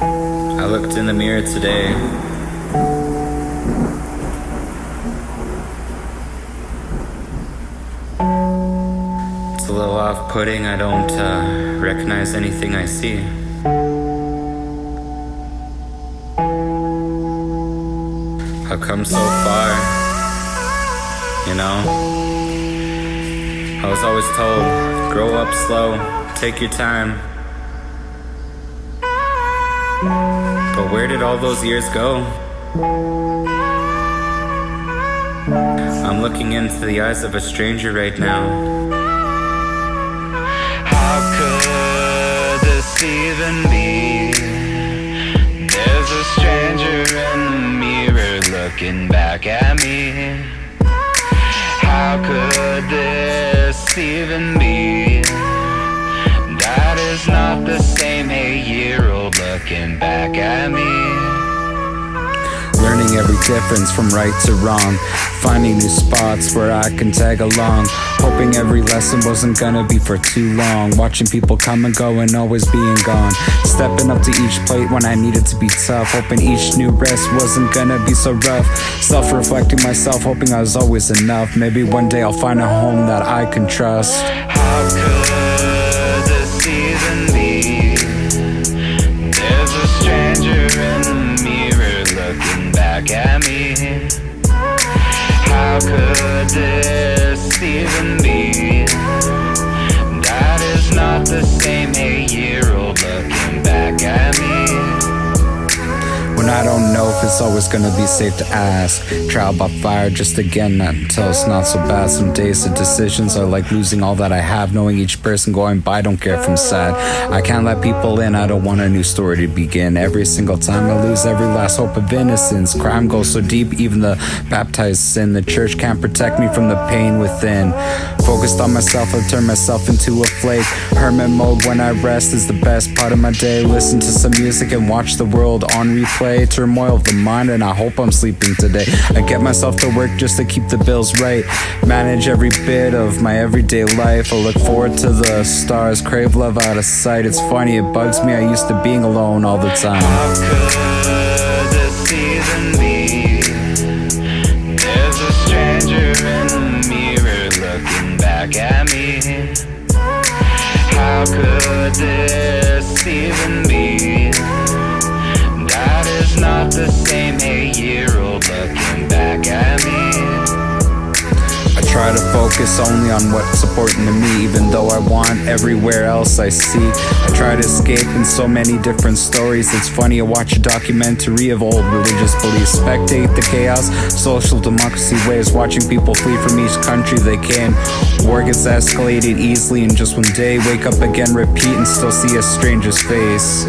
I looked in the mirror today. It's a little off-putting. I don't recognize anything I see. I've come so far, you know? I was always told, grow up slow, take your time. But where did all those years go? I'm looking into the eyes of a stranger right now. How could this even be? There's a stranger in the mirror looking back at me. How could this even be? That is not the same 8-year-old looking back at me. Learning every difference from right to wrong, finding new spots where I can tag along, hoping every lesson wasn't gonna be for too long, watching people come and go and always being gone, stepping up to each plate when I needed to be tough, hoping each new rest wasn't gonna be so rough, self-reflecting myself, hoping I was always enough. Maybe one day I'll find a home that I can trust. How could this even be? There's a stranger in the mirror looking back at me. How could this even be? That is not the same 8-year-old looking back at me. When I don't know if it's always gonna be safe to ask, trial by fire just again, not until it's not so bad. Some days the decisions are like losing all that I have, knowing each person going by, don't care if I'm sad. I can't let people in, I don't want a new story to begin. Every single time I lose every last hope of innocence. Crime goes so deep, even the baptized sin. The church can't protect me from the pain within. Focused on myself, I've turned myself into a flake. Hermit mode when I rest is the best part of my day. Listen to some music and watch the world on replay. Turmoil of the mind and I hope I'm sleeping today. I get myself to work just to keep the bills right, manage every bit of my everyday life. I look forward to the stars, crave love out of sight. It's funny, it bugs me, I used to being alone all the time. How could this even be? There's a stranger in the mirror looking back at me. How could this even be? That is not the same 8-year-old looking back at me. I try to focus only on what's important to me, even though I want everywhere else I see. I try to escape in so many different stories. It's funny, I watch a documentary of old religious beliefs, spectate the chaos, social democracy waves, watching people flee from each country they came. War gets escalated easily in just one day, wake up again, repeat, and still see a stranger's face.